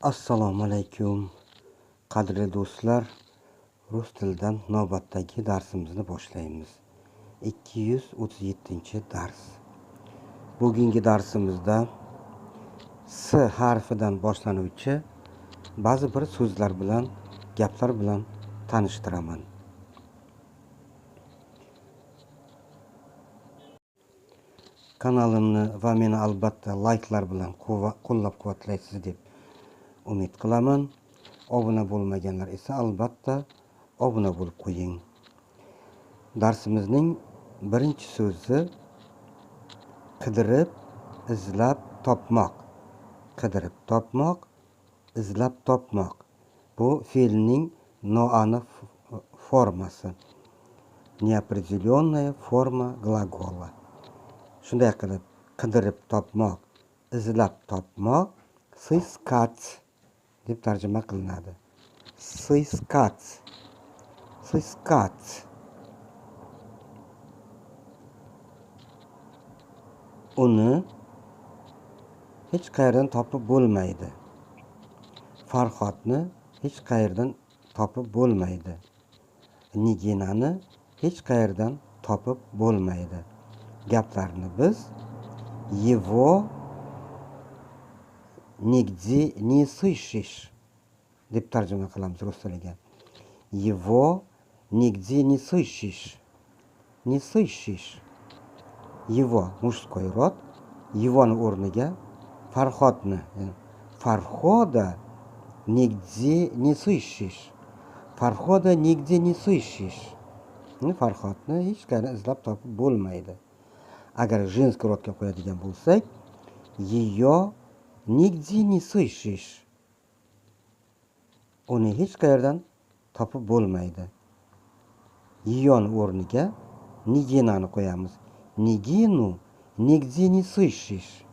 Assalomu alaykum, qadrli do'stlar. Rus tilidan navbatdagi darsimizni boshlaymiz. 237-dars. Bugungi darsimizda S harfidan boshlanuvchi ba'zi bir so'zlar bilan, gaplar bilan tanishtiraman. Kanalimni va meni albatta layklar bilan qo'llab-quvvatlaysiz deb umid qilaman. Obuna bo'lmaganlar esa albatta obuna bo'lib qo'ying. Darsimizning birinchi so'zi qidirib, izlab topmoq. Qidirib topmoq, izlab topmoq. Bu fe'lning noaniq formasi. Неопределенная форма глагола. Shunday qilib, qidirib topmoq, izlab topmoq, сыскать deb tarjima qilinadi. Сыскать. Сыскать. Uni hech qayerdan topib bo'lmaydi. Farhodni hech qayerdan topib bo'lmaydi. Niginani hech qayerdan topib bo'lmaydi. Gaplarni biz его nigде не слышишь deb tarjima qilamiz rus tiliga. Его nigде не слышишь. Не слышишь. Его мужской род, его-ni o'rniga Farhodni, Farhoda nigде не слышишь. Farhoda nigде не слышишь. Farhodni hech qayerdan izlab topib bo'lmaydi. Agar женский rodga qo'yadigan bo'lsak, ее nigде не слышишь. Uni hech qayerdan topib bo'lmaydi. Ее-ni o'rniga niginani qo'yamiz. Нигину нигде не слышишь.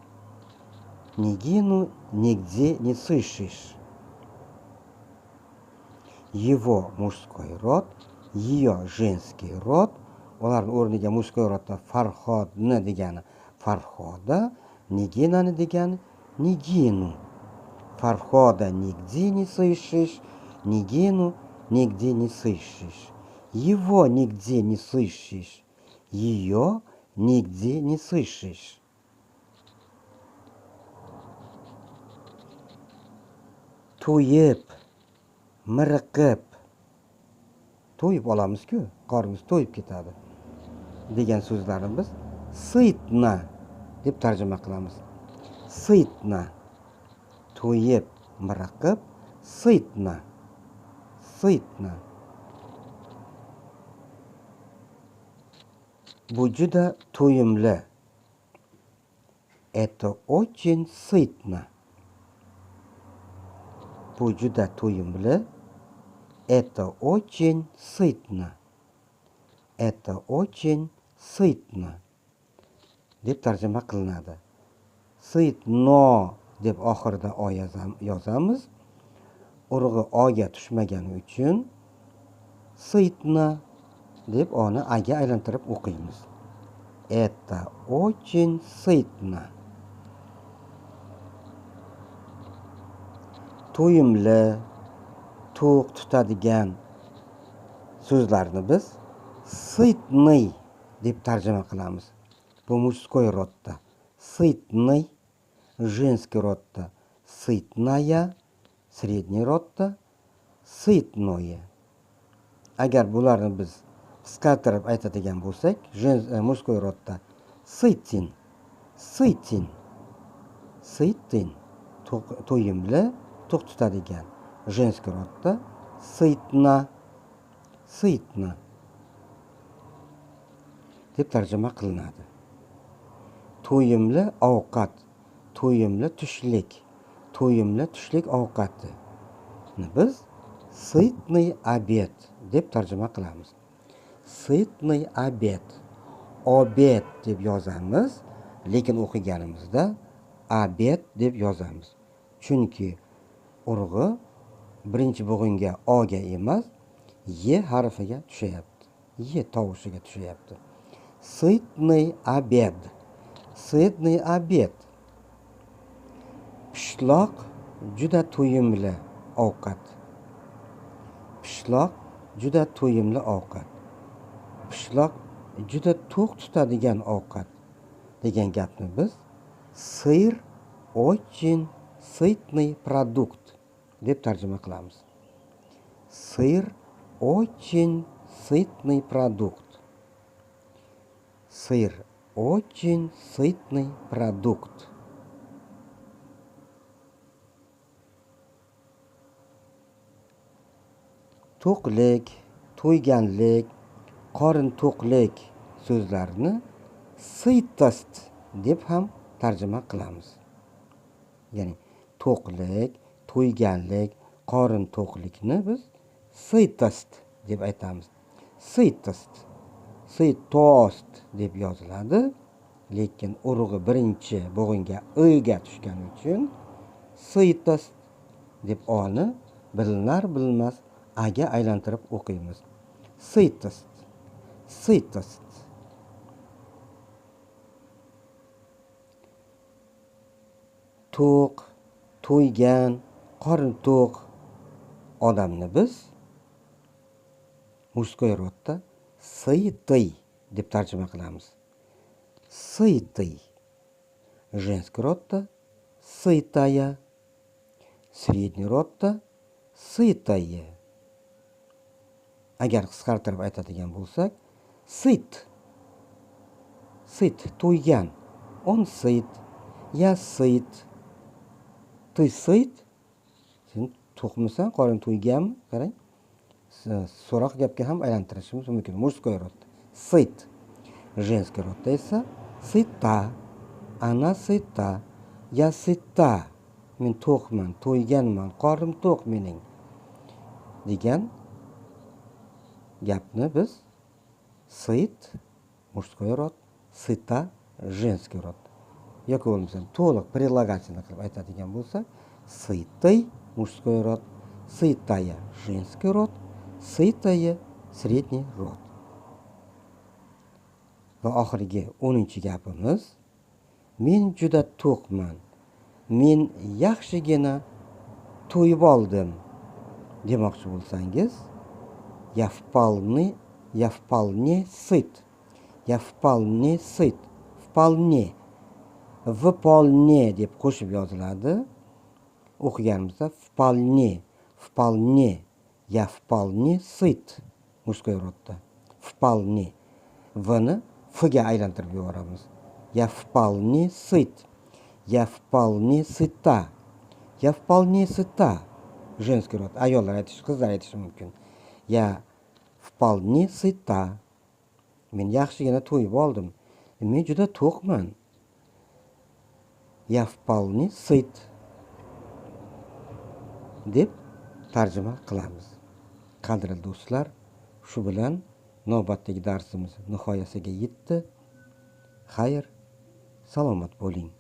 Нигину нигде не слышишь. Его мужской род, ее женский род. Ularning o'rniga mужской rodda Farhodni degani Farhoda, Niginani degani Niginu. Farhoda nigде не слышишь, Niginu nigде не слышишь. Его nigде не слышишь, ее nigде не слышишь. To'yib, miriqib. To'yib olamiz-ku, qorimiz to'yib ketadi degan so'zlarni biz sitna deb tarjima qilamiz. Sitna. To'yib, miriqib, sitna. Sitna. Bu juda to'yimli. Это очень сытно. Bu juda to'yimli. Это очень сытно. Это очень сытно deb tarjima qilinadi. Sitno deb oxirida o yozamiz. Urug'i oga tushmagani uchun sitna deb oni aga aylantirib o'qiymiz. Это очень сытно. To'yimli, to'q tutadigan so'zlarni biz sitный deb tarjima qilamiz. Bu мужской rodda sitный, женский rodda sitная, средний rodda sitное. Agar bularni biz qisqartirib aytadigan bo'lsak, мужской rodda sittin, sittin, sittin, to'yimli, to'q tutadigan. Женский rodda sitna, sitna deb tarjima qilinadi. To'yimli ovqat, to'yimli tushlik, to'yimli tushlik ovqati. Biz sitный обед deb tarjima qilamiz. Sitный обед. Obed deb yozamiz, lekin o'qiganimizda obed deb yozamiz. Chunki urug'i birinchi bo'g'inga oga emas, ye harfiga tushyapti. Ye tovushiga tushyapti. Sitный обед. Sitный обед. Pishloq juda to'yimli ovqat. Pishloq juda to'yimli ovqat. Pishloq juda to'q tutadigan ovqat degan gapni biz sir очень сытный продукт deb tarjima qilamiz. Sir очень сытный продукт. Sir очень сытный продукт. To'qlik, to'yganlik, qorin to'qlik so'zlarini sitast deb ham tarjima qilamiz. Ya'ni to'qlik, to'yganlik, qorin to'qlikni biz sitast deb aytamiz. Sitast, sitost deb yoziladi, lekin urug'i birinchi bo'g'inga o'ga tushgani uchun sitast deb oni bilinar bilmas aga aylantirib o'qiymiz. Sitast, sitast. To'q, to'ygan, qorin to'q odamni biz mужской rodda sытый deb tarjima qilamiz. Sытый. Женский rodda сытая. Средний rodda сытое. Agar qisqartirib aytadigan bo'lsak, сыт. Сыт, to'ygan. Он сыт. Я сыт. Ты сыт? Sen to'qmisan, qorin to'yganmi? Qarang. So'roq gapga ham aylantirishimiz mumkin. Мужской род. Сыт. Женский rodda esa сыта. Она сыта. Я сыта. Men to'qman, to'yganman, qorin to'q mening degan gapni biz сыт мужской род, сыта женский род. Yoki bo'lmasa to'liq прилагательно qilib aytadigan bo'lsa, сытый мужской род, сытая женский род, сытая средний род. Va oxirgi 10-gapimiz men juda to'qman. Men yaxshigina to'yib oldim demoqchi bo'lsangiz, я вполне сыт. Я вполне сыт. Вполне. Вполне deb qo'shib yoziladi. O'qiganimizda вполне, вполне. Я вполне сыт. Мужской rodda. Вполне. V'ni f'ga aylantirib yuboramiz. Я вполне сыт. Я вполне сыта. Я вполне сыта. Женский род. Ayollar aytish, qizlar aytishi mumkin. Я вполне сыта. Men yaxshigina to'yib oldim. Men juda to'qman. Я вполне сыт deb tarjima qilamiz. Qadrli do'stlar, shu bilan navbatdagi darsimiz nihoyasiga yetdi. Xayr, salomat bo'ling.